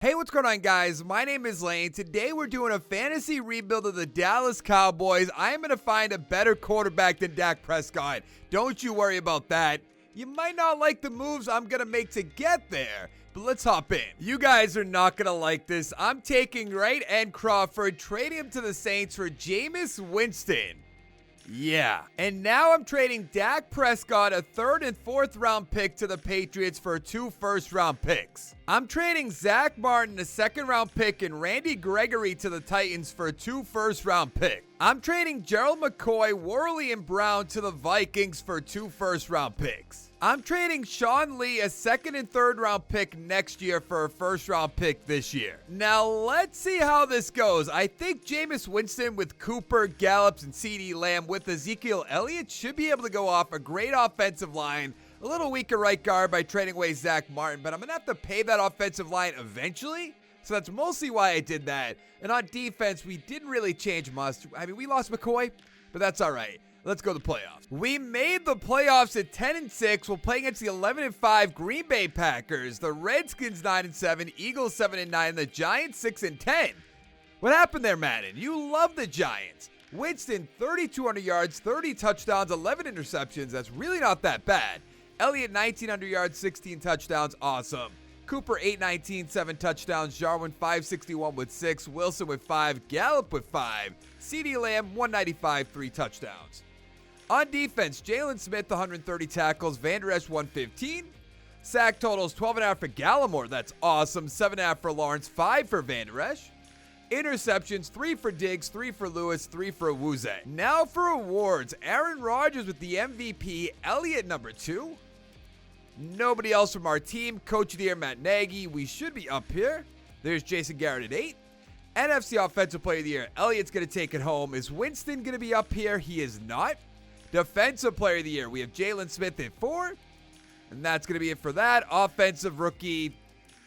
Hey, what's going on, guys? My name is Lane. Today we're doing a fantasy rebuild of the Dallas Cowboys. I am going to find a better quarterback than Dak Prescott. Don't you worry about that. You might not like the moves I'm going to make to get there, but let's hop in. You guys are not going to like this. I'm taking right end Crawford, trading him to the Saints for Jameis Winston. Yeah, and now I'm trading Dak Prescott, a 3rd and 4th round pick, to the Patriots for 2 first-round picks. I'm trading Zach Martin, a 2nd round pick, and Randy Gregory to the Titans for 2 first-round picks. I'm trading Gerald McCoy, Worley, and Brown to the Vikings for 2 first-round picks. I'm trading Sean Lee, a 2nd and 3rd round pick next year, for a 1st round pick this year. Now, let's see how this goes. I think Jameis Winston with Cooper, Gallups, and CeeDee Lamb with Ezekiel Elliott should be able to go off. A great offensive line. A little weaker right guard by trading away Zach Martin, but I'm going to have to pay that offensive line eventually. So that's mostly why I did that. And on defense, we didn't really change much. I mean, we lost McCoy, but that's all right. Let's go to the playoffs. We made the playoffs at 10-6. We'll play against the 11-5 Green Bay Packers, the Redskins 9-7, Eagles 7-9, the Giants 6-10. What happened there, Madden? You love the Giants. Winston, 3,200 yards, 30 touchdowns, 11 interceptions. That's really not that bad. Elliott, 1,900 yards, 16 touchdowns. Awesome. Cooper, 819, 7 touchdowns. Jarwin, 561 with 6. Wilson with 5. Gallup with 5. CeeDee Lamb, 195, 3 touchdowns. On defense, Jalen Smith, 130 tackles. Van Der Esch, 115. Sack totals, 12.5 for Gallimore. That's awesome. 7.5 for Lawrence. 5 for Van Der Esch. Interceptions, 3 for Diggs, 3 for Lewis, 3 for Awuzie. Now for awards. Aaron Rodgers with the MVP. Elliott, number 2. Nobody else from our team. Coach of the Year, Matt Nagy. We should be up here. There's Jason Garrett at 8. NFC Offensive Player of the Year. Elliott's going to take it home. Is Winston going to be up here? He is not. Defensive Player of the Year. We have Jalen Smith at 4. And that's going to be it for that. Offensive Rookie.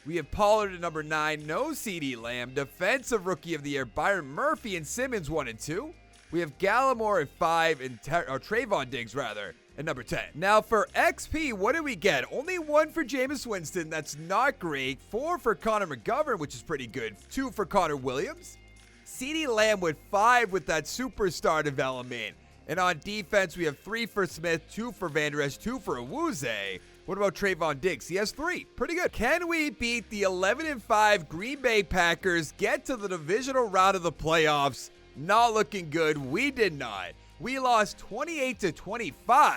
We have Pollard at number 9. No CeeDee Lamb. Defensive Rookie of the Year. Byron Murphy and Simmons 1 and 2. We have Gallimore at 5. And Trayvon Diggs, rather, at number 10. Now for XP, what do we get? Only 1 for Jameis Winston. That's not great. 4 for Connor McGovern, which is pretty good. 2 for Connor Williams. CeeDee Lamb with 5 with that superstar development. And on defense, we have 3 for Smith, 2 for Van Der Esch, 2 for Awuzie. What about Trayvon Diggs? He has 3. Pretty good. Can we beat the 11-5 Green Bay Packers, get to the divisional round of the playoffs? Not looking good. We did not. We lost 28-25.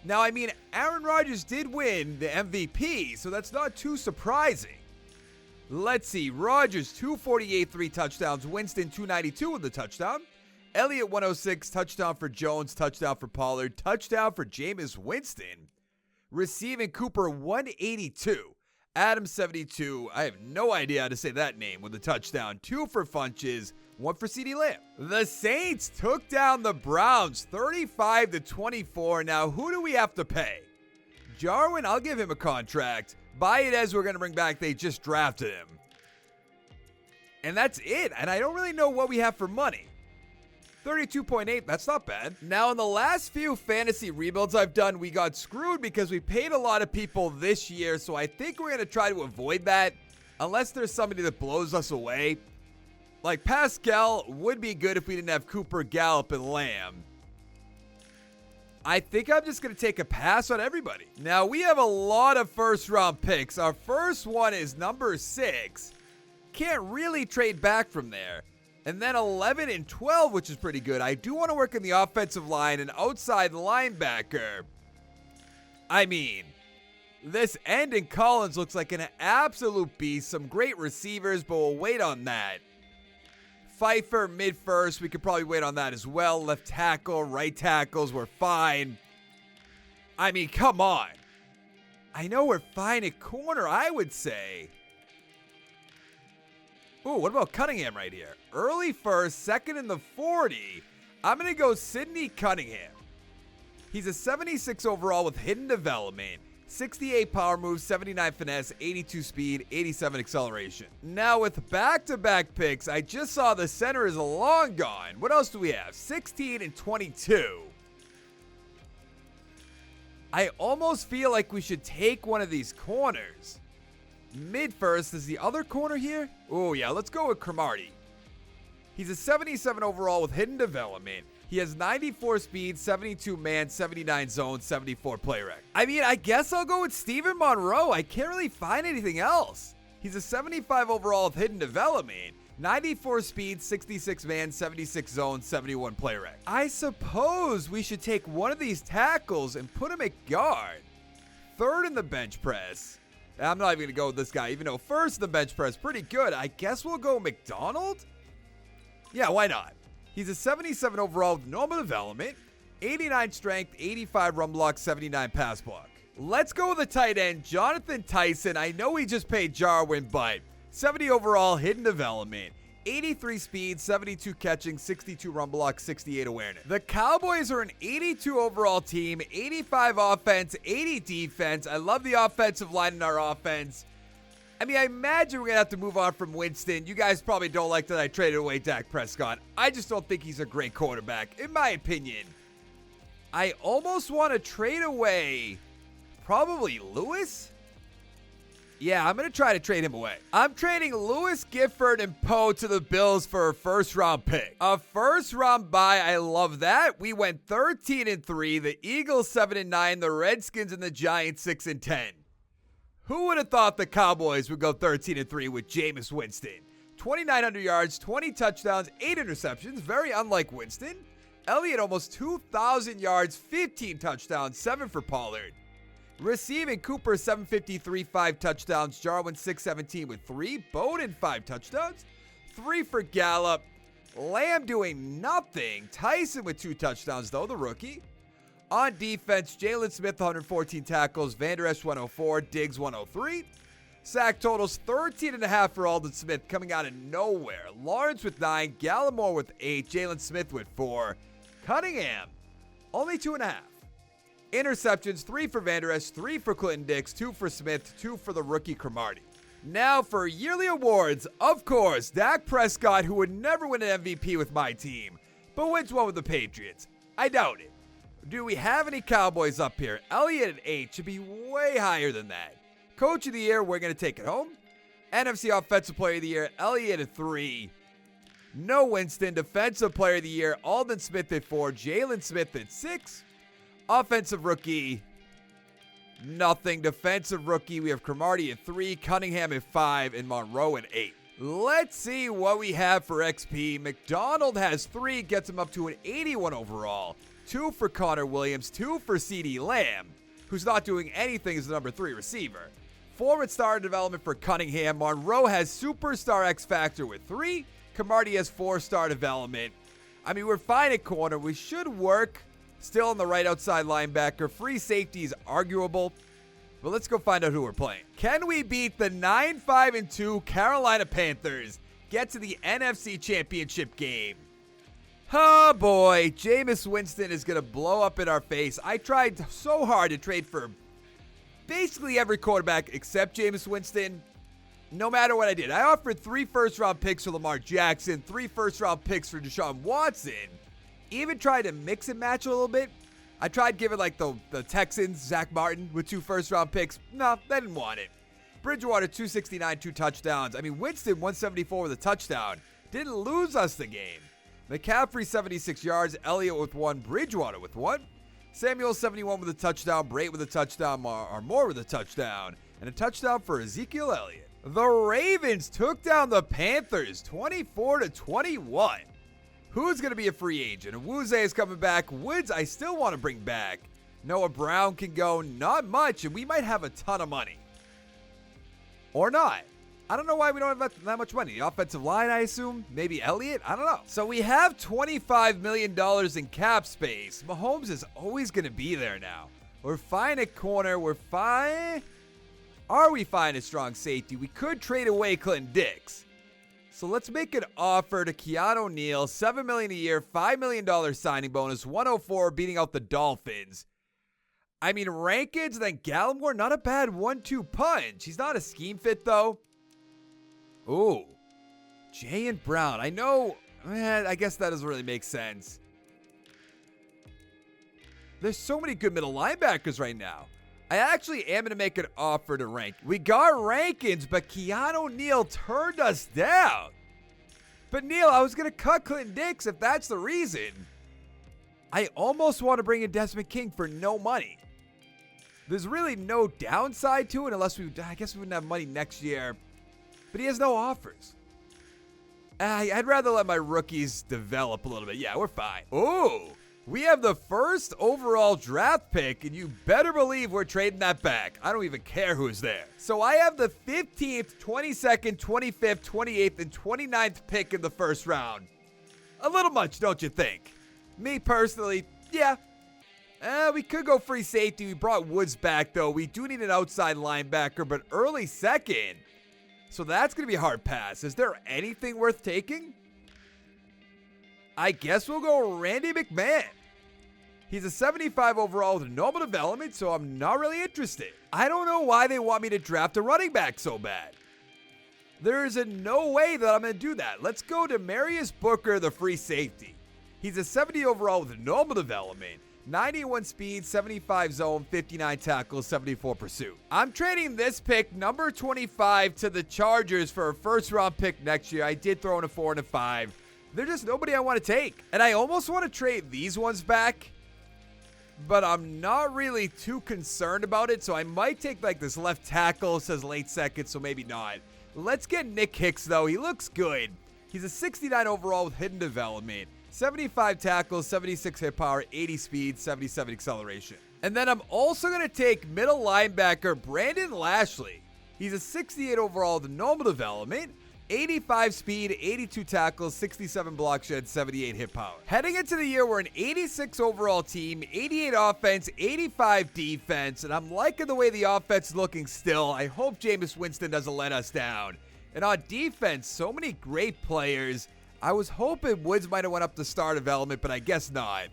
Now, I mean, Aaron Rodgers did win the MVP, so that's not too surprising. Let's see. Rodgers, 248, 3 touchdowns. Winston, 292 with the touchdown. Elliott, 106, touchdown for Jones, touchdown for Pollard, touchdown for Jameis Winston. Receiving Cooper, 182. Adams, 72. I have no idea how to say that name with a touchdown. 2 for Funches, 1 for CeeDee Lamb. The Saints took down the Browns, 35-24. Now, who do we have to pay? Jarwin, I'll give him a contract. Baez, we're going to bring back. They just drafted him. And that's it. And I don't really know what we have for money. 32.8, that's not bad. Now, in the last few fantasy rebuilds I've done, we got screwed because we paid a lot of people this year, so I think we're going to try to avoid that, unless there's somebody that blows us away. Like, Pascal would be good if we didn't have Cooper, Gallup, and Lamb. I think I'm just going to take a pass on everybody. Now, we have a lot of first-round picks. Our first one is number 6. Can't really trade back from there. And then 11 and 12, which is pretty good. I do want to work in the offensive line and outside linebacker. I mean, this end in Collins looks like an absolute beast. Some great receivers, but we'll wait on that. Pfeiffer, mid-first. We could probably wait on that as well. Left tackle, right tackles, we're fine. I mean, come on. I know we're fine at corner, I would say. Ooh, what about Cunningham right here? Early first, 2nd in the 40. I'm going to go Sidney Cunningham. He's a 76 overall with hidden development. 68 power moves, 79 finesse, 82 speed, 87 acceleration. Now with back-to-back picks, I just saw the center is long gone. What else do we have? 16 and 22. I almost feel like we should take one of these corners. Mid first is the other corner here. Oh, yeah, let's go with Cromartie. He's a 77 overall with hidden development. He has 94 speed, 72 man, 79 zone, 74 play rec. I mean, I guess I'll go with Steven Monroe. I can't really find anything else. He's a 75 overall with hidden development. 94 speed, 66 man, 76 zone, 71 play rec. I suppose we should take one of these tackles and put him at guard. Third in the bench press. I'm not even going to go with this guy, even though first in the bench press, pretty good. I guess we'll go McDonald? Yeah, why not? He's a 77 overall with normal development, 89 strength, 85 run block, 79 pass block. Let's go with the tight end, Jonathan Tyson. I know we just paid Jarwin, but 70 overall, hidden development, 83 speed, 72 catching, 62 run block, 68 awareness. The Cowboys are an 82 overall team, 85 offense, 80 defense. I love the offensive line in our offense. I mean, I imagine we're going to have to move on from Winston. You guys probably don't like that I traded away Dak Prescott. I just don't think he's a great quarterback, in my opinion. I almost want to trade away probably Lewis. Yeah, I'm going to try to trade him away. I'm trading Lewis, Gifford, and Poe to the Bills for a first-round pick. A first-round buy, I love that. We went 13-3, the Eagles 7-9, the Redskins and the Giants 6-10. Who would have thought the Cowboys would go 13-3 with Jameis Winston? 2,900 yards, 20 touchdowns, 8 interceptions, very unlike Winston. Elliott almost 2,000 yards, 15 touchdowns, 7 for Pollard. Receiving, Cooper 753, 5 touchdowns. Jarwin 617 with 3. Bowden 5 touchdowns, 3 for Gallup. Lamb doing nothing. Tyson with 2 touchdowns though, the rookie. On defense, Jalen Smith 114 tackles, Van Der Esch 104, Diggs 103. Sack totals 13.5 for Aldon Smith coming out of nowhere. Lawrence with 9, Gallimore with 8, Jalen Smith with 4. Cunningham, only 2.5. Interceptions, 3 for Van Der Esch, 3 for Clinton Dix, 2 for Smith, 2 for the rookie Cromartie. Now for yearly awards, of course, Dak Prescott, who would never win an MVP with my team, but wins one with the Patriots. I doubt it. Do we have any Cowboys up here? Elliott at 8 should be way higher than that. Coach of the year, we're going to take it home. NFC Offensive Player of the Year, Elliott at 3. No Winston. Defensive Player of the Year, Aldon Smith at 4. Jalen Smith at 6. Offensive Rookie, nothing. Defensive Rookie, we have Cromartie at 3. Cunningham at 5. And Monroe at 8. Let's see what we have for XP. McDonald has 3, gets him up to an 81 overall. 2 for Connor Williams, 2 for CeeDee Lamb, who's not doing anything as the number 3 receiver. 4 at star development for Cunningham. Monroe has superstar X Factor with 3. Cromartie has 4-star development. I mean, we're fine at corner. We should work. Still on the right outside linebacker. Free safety is arguable. But let's go find out who we're playing. Can we beat the 9-5-2 Carolina Panthers? Get to the NFC Championship game. Oh boy, Jameis Winston is going to blow up in our face. I tried so hard to trade for basically every quarterback except Jameis Winston. No matter what I did. I offered 3 first-round picks for Lamar Jackson, 3 first-round picks for Deshaun Watson. Even tried to mix and match a little bit. I tried giving like the Texans, Zach Martin, with 2 first-round picks. No, they didn't want it. Bridgewater, 269, 2 touchdowns. I mean, Winston, 174 with a touchdown. Didn't lose us the game. McCaffrey, 76 yards. Elliott with 1. Bridgewater with 1. Samuel, 71 with a touchdown. Brait with a touchdown. Moore with a touchdown. And a touchdown for Ezekiel Elliott. The Ravens took down the Panthers, 24-21. Who's going to be a free agent? Awuzie is coming back. Woods, I still want to bring back. Noah Brown can go. Not much, and we might have a ton of money. Or not. I don't know why we don't have that much money. The offensive line, I assume? Maybe Elliott? I don't know. So we have $25 million in cap space. Mahomes is always going to be there now. We're fine at corner. We're fine. Are we fine at strong safety? We could trade away Clinton Dix. So let's make an offer to Keanu Neal. $7 million a year, $5 million signing bonus, 104 beating out the Dolphins. I mean, Rankins and then Gallimore, not a bad 1-2 punch. He's not a scheme fit, though. Ooh. Jay and Brown. I know. I guess that doesn't really make sense. There's so many good middle linebackers right now. I actually am going to make an offer to rank. We got Rankins, but Keanu Neal turned us down. But Neal, I was going to cut Clinton Dix if that's the reason. I almost want to bring in Desmond King for no money. There's really no downside to it unless I guess we wouldn't have money next year. But he has no offers. I'd rather let my rookies develop a little bit. Yeah, we're fine. Ooh, we have the first overall draft pick, and you better believe we're trading that back. I don't even care who's there. So I have the 15th, 22nd, 25th, 28th, and 29th pick in the first round. A little much, don't you think? Me personally, yeah. We could go free safety. We brought Woods back, though. We do need an outside linebacker, but early second. So that's going to be a hard pass. Is there anything worth taking? I guess we'll go Randy McMahon. He's a 75 overall with normal development, so I'm not really interested. I don't know why they want me to draft a running back so bad. There is no way that I'm going to do that. Let's go to Marius Booker, the free safety. He's a 70 overall with normal development. 91 speed, 75 zone, 59 tackles, 74 pursuit. I'm trading this pick, number 25, to the Chargers for a first-round pick next year. I did throw in a 4 and a 5. They're just nobody I want to take. And I almost want to trade these ones back, but I'm not really too concerned about it, so I might take like this left tackle. It says late second, so maybe not. Let's get Nick Hicks, though. He looks good. He's a 69 overall with hidden development. 75 tackles, 76 hit power, 80 speed, 77 acceleration. And then I'm also going to take middle linebacker Brandon Lashley. He's a 68 overall with normal development, 85 speed, 82 tackles, 67 block shed, 78 hit power. Heading into the year, we're an 86 overall team, 88 offense, 85 defense, and I'm liking the way the offense is looking still. I hope Jameis Winston doesn't let us down. And on defense, so many great players. I was hoping Woods might have went up to star development, but I guess not.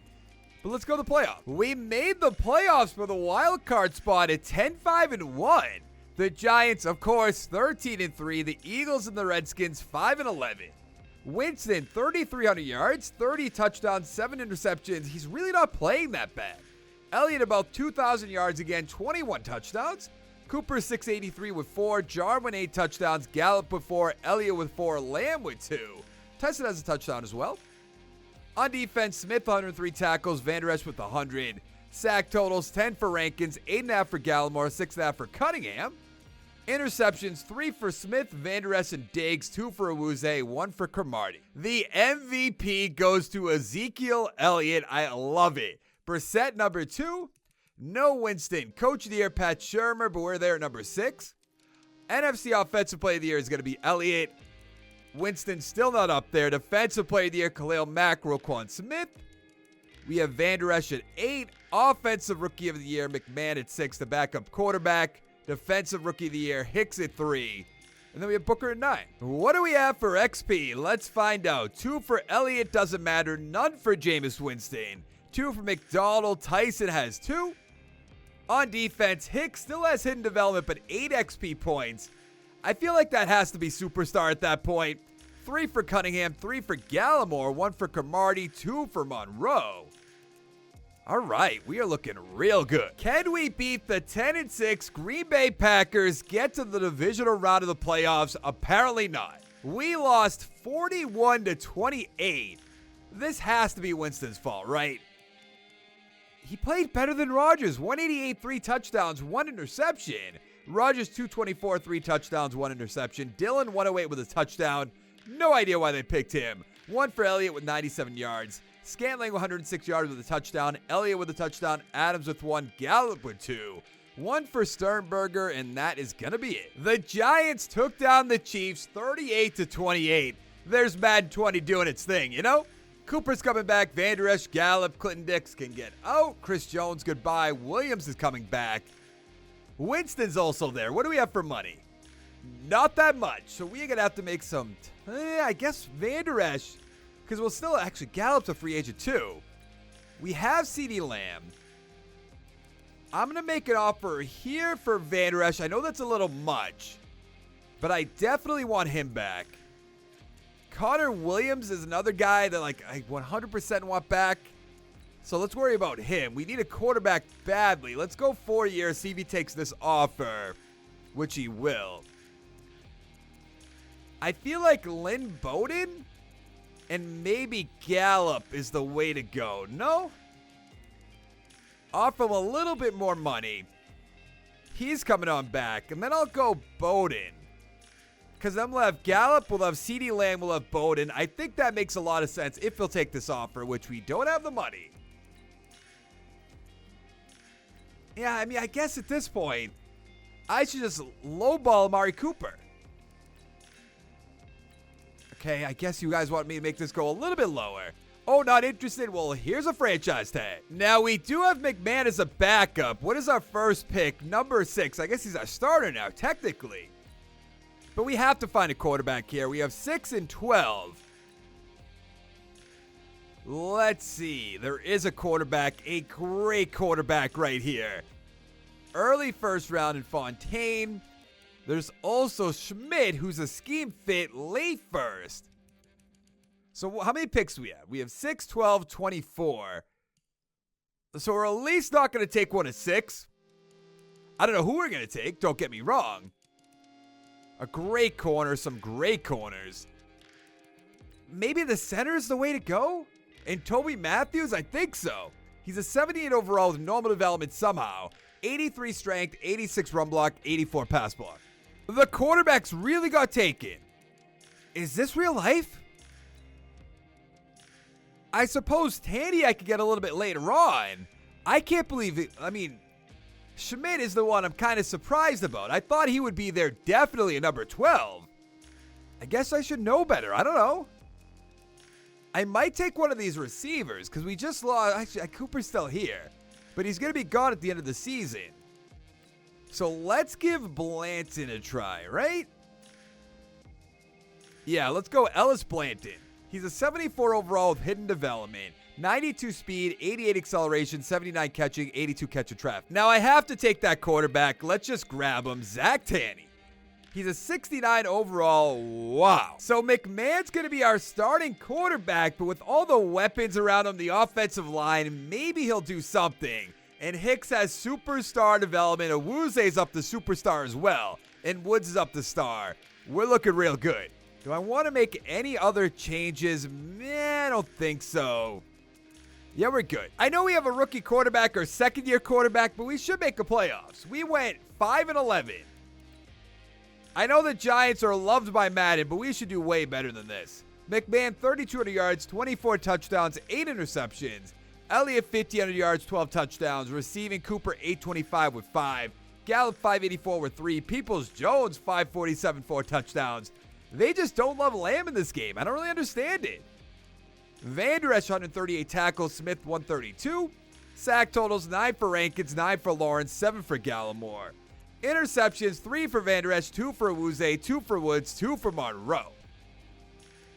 But let's go to the playoffs. We made the playoffs for the wild card spot at 10-5-1. The Giants, of course, 13-3. The Eagles and the Redskins, 5-11. Winston, 3,300 yards, 30 touchdowns, 7 interceptions. He's really not playing that bad. Elliott, about 2,000 yards again, 21 touchdowns. Cooper, 683 with 4. Jarwin, 8 touchdowns. Gallup with 4. Elliott with 4. Lamb with 2. Tyson has a touchdown as well. On defense, Smith 103 tackles, Van Der Esch with 100. Sack totals, 10 for Rankins, 8.5 for Gallimore, 6.5 for Cunningham. Interceptions, 3 for Smith, Van Der Esch, and Diggs, 2 for Awuzie, 1 for Cromartie. The MVP goes to Ezekiel Elliott. I love it. Brissett, number 2. No Winston. Coach of the Year, Pat Shurmur, but we're there at number 6. NFC Offensive Player of the Year is going to be Elliott. Winston still not up there. Defensive Player of the Year, Khalil Mack, Roquan Smith. We have Van Der Esch at 8. Offensive Rookie of the Year, McMahon at 6. The backup quarterback. Defensive Rookie of the Year, Hicks at 3. And then we have Booker at 9. What do we have for XP? Let's find out. 2 for Elliott, doesn't matter. None for Jameis Winston. 2 for McDonald. Tyson has 2. On defense, Hicks still has hidden development, but 8 XP points. I feel like that has to be superstar at that point. 3 for Cunningham, 3 for Gallimore, 1 for Cromartie, 2 for Monroe. All right, we are looking real good. Can we beat the 10-6 Green Bay Packers, get to the divisional round of the playoffs? Apparently not. We lost 41-28. This has to be Winston's fault, right? He played better than Rodgers. 188, 3 touchdowns, 1 interception. Rodgers, 224, 3 touchdowns, 1 interception. Dillon, 108 with a touchdown. No idea why they picked him. 1 for Elliott with 97 yards. Scantling, 106 yards with a touchdown. Elliott with a touchdown. Adams with 1. Gallup with 2. 1 for Sternberger, and that is going to be it. The Giants took down the Chiefs 38-28. There's Madden 20 doing its thing, you know? Cooper's coming back. Van Der Esch, Gallup, Clinton Dix can get out. Chris Jones, goodbye. Williams is coming back. Winston's also there. What do we have for money? Not that much. So we're going to have to make some, I guess, Van Der Esch. Because we'll still, actually, Gallup's a free agent too. We have CeeDee Lamb. I'm going to make an offer here for Van Der Esch. I know that's a little much. But I definitely want him back. Connor Williams is another guy that I 100% want back. So let's worry about him. We need a quarterback badly. Let's go 4 years, see if he takes this offer, which he will. I feel like Lynn Bowden and maybe Gallup is the way to go. No? Offer him a little bit more money. He's coming on back. And then I'll go Bowden. Because then we'll have Gallup, we'll have CeeDee Lamb, we'll have Bowden. I think that makes a lot of sense if he'll take this offer, which we don't have the money. Yeah, I mean, I guess at this point, I should just lowball Amari Cooper. Okay, I guess you guys want me to make this go a little bit lower. Oh, not interested? Well, here's a franchise tag. Now, we do have McMahon as a backup. What is our first pick? Number 6. I guess he's our starter now, technically. But we have to find a quarterback here. We have 6 and 12. Let's see. There is a quarterback, a great quarterback right here. Early first round in Fontaine. There's also Schmidt, who's a scheme fit late first. So how many picks do we have? We have 6, 12, 24. So we're at least not going to take one of 6. I don't know who we're going to take. Don't get me wrong. A great corner, some great corners. Maybe the center is the way to go? And Toby Matthews? I think so. He's a 78 overall with normal development somehow. 83 strength, 86 run block, 84 pass block. The quarterbacks really got taken. Is this real life? I suppose Tandy I could get a little bit later on. I can't believe it. I mean, Schmidt is the one I'm kind of surprised about. I thought he would be there definitely at number 12. I guess I should know better. I don't know. I might take one of these receivers because we just lost. Actually, Cooper's still here, but he's going to be gone at the end of the season. So let's give Blanton a try, right? Yeah, let's go Ellis Blanton. He's a 74 overall with hidden development, 92 speed, 88 acceleration, 79 catching, 82 catch and trap. Now I have to take that quarterback. Let's just grab him, Zach Tanny. He's a 69 overall. Wow. So McMahon's going to be our starting quarterback, but with all the weapons around him, the offensive line, maybe he'll do something. And Hicks has superstar development. Awuze's up to superstar as well. And Woods is up to star. We're looking real good. Do I want to make any other changes? Man, I don't think so. Yeah, we're good. I know we have a rookie quarterback or second-year quarterback, but we should make the playoffs. We went 5-11. I know the Giants are loved by Madden, but we should do way better than this. McMahon, 3,200 yards, 24 touchdowns, 8 interceptions. Elliott, 1,500 yards, 12 touchdowns. Receiving, Cooper, 825 with 5. Gallup, 584 with 3. Peoples-Jones, 547, 4 touchdowns. They just don't love Lamb in this game. I don't really understand it. Van Der Esch, 138 tackles. Smith, 132. Sack totals, 9 for Rankins, 9 for Lawrence, 7 for Gallimore. Interceptions, 3 for Van Der Esch, 2 for Awuze, 2 for Woods, 2 for Monroe.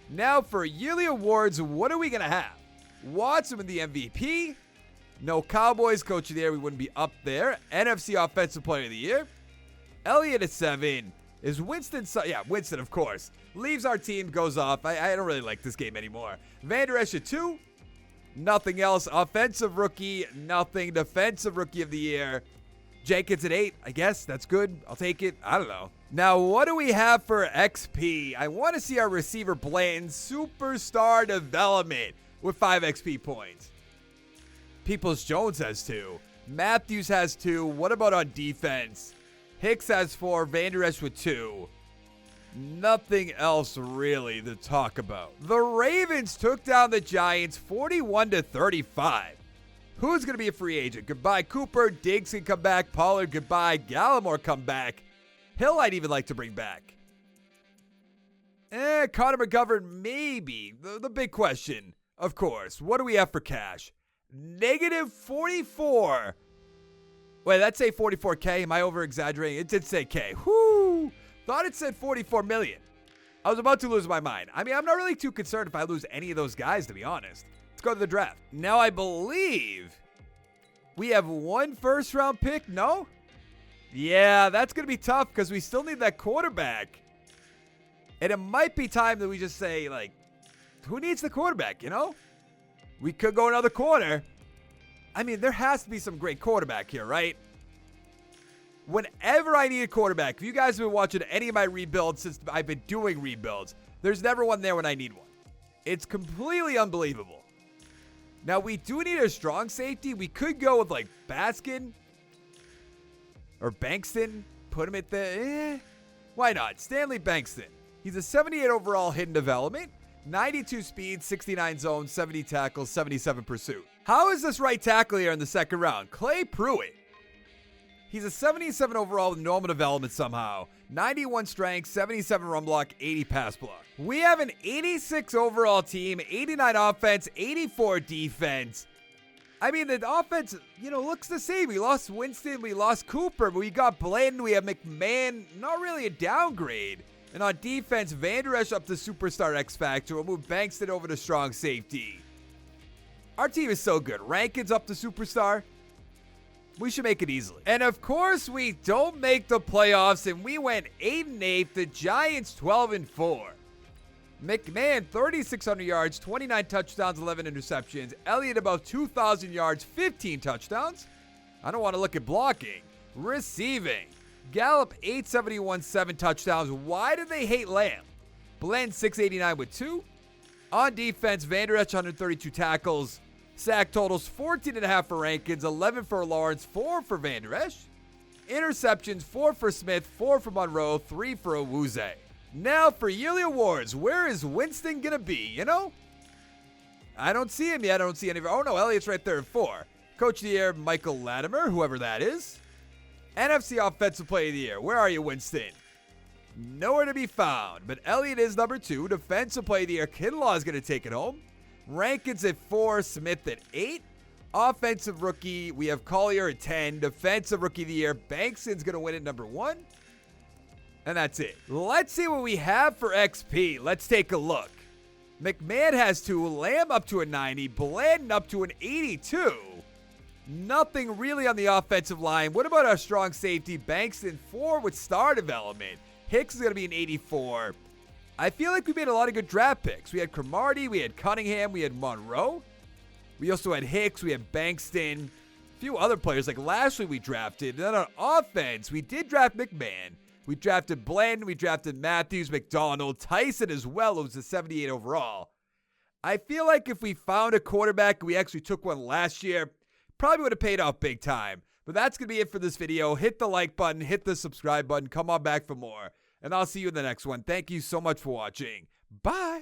Now for yearly awards, what are we going to have? Watson with the MVP. No Cowboys coach of the year. We wouldn't be up there. NFC Offensive Player of the Year. Elliott at 7. Is Winston? Yeah, Winston, of course. Leaves our team, goes off. I don't really like this game anymore. Van Der Esch at 2. Nothing else. Offensive rookie, nothing. Defensive rookie of the year. Jenkins at 8. I guess that's good. I'll take it. I don't know. Now, what do we have for XP? I want to see our receiver Blanton superstar development with 5 XP points. Peoples-Jones has 2. Matthews has 2. What about on defense? Hicks has 4. Van Der Esch with 2. Nothing else really to talk about. The Ravens took down the Giants 41-35. Who's going to be a free agent? Goodbye, Cooper. Diggs can come back. Pollard, goodbye. Gallimore, come back. Hill, I'd even like to bring back. Connor McGovern, maybe. The big question, of course. What do we have for cash? Negative 44. Wait, that say 44K? Am I over-exaggerating? It did say K. Whoo! Thought it said 44 million. I was about to lose my mind. I mean, I'm not really too concerned if I lose any of those guys, to be honest. Let's go to the draft. Now, I believe we have 1 first-round pick. No? Yeah, that's going to be tough because we still need that quarterback. And it might be time that we just say, like, who needs the quarterback, you know? We could go another corner. I mean, there has to be some great quarterback here, right? Whenever I need a quarterback, if you guys have been watching any of my rebuilds since I've been doing rebuilds, there's never one there when I need one. It's completely unbelievable. Now, we do need a strong safety. We could go with, like, Baskin or Bankston. Put him at the... Why not? Stanley Bankston. He's a 78 overall hidden development, 92 speed, 69 zone, 70 tackles, 77 pursuit. How is this right tackle here in the second round? Clay Pruitt. He's a 77 overall with normal development somehow. 91 strength, 77 run block, 80 pass block. We have an 86 overall team, 89 offense, 84 defense. I mean, the offense, looks the same. We lost Winston, we lost Cooper, but we got Blandon, we have McMahon. Not really a downgrade. And on defense, Van Der Esch up to superstar X Factor. We'll move Bankston over to strong safety. Our team is so good. Rankin's up to superstar. We should make it easily. And of course, we don't make the playoffs, and we went 8-8. The Giants 12-4. McMahon 3,600 yards, 29 touchdowns, 11 interceptions. Elliott about 2,000 yards, 15 touchdowns. I don't want to look at blocking. Receiving. Gallup 871, 7 touchdowns. Why do they hate Lamb? Blend 689 with 2. On defense, Van Der Esch 132 tackles. Sack totals 14.5 for Rankins, 11 for Lawrence, 4 for Van Der Esch. Interceptions 4 for Smith, 4 for Monroe, 3 for Owuze. Now for yearly awards, where is Winston gonna be? I don't see him yet. I don't see any. Oh no, Elliott's right there at 4. Coach of the Year, Michael Latimer, whoever that is. NFC Offensive Player of the Year, where are you, Winston? Nowhere to be found, but Elliott is number 2. Defensive Player of the Year, Kinlaw is gonna take it home. Rankins at 4, Smith at 8. Offensive Rookie, we have Collier at 10. Defensive Rookie of the Year, Bankston's going to win at number 1. And that's it. Let's see what we have for XP. Let's take a look. McMahon has 2. Lamb up to a 90. Blandon up to an 82. Nothing really on the offensive line. What about our strong safety? Bankston 4 with star development. Hicks is going to be an 84. I feel like we made a lot of good draft picks. We had Cromartie, we had Cunningham, we had Monroe. We also had Hicks, we had Bankston. A few other players like Lashley we drafted. And then on offense, we did draft McMahon. We drafted Blandon, we drafted Matthews, McDonald, Tyson as well, who was a 78 overall. I feel like if we found a quarterback, we actually took one last year, probably would have paid off big time. But that's going to be it for this video. Hit the like button, hit the subscribe button, come on back for more. And I'll see you in the next one. Thank you so much for watching. Bye.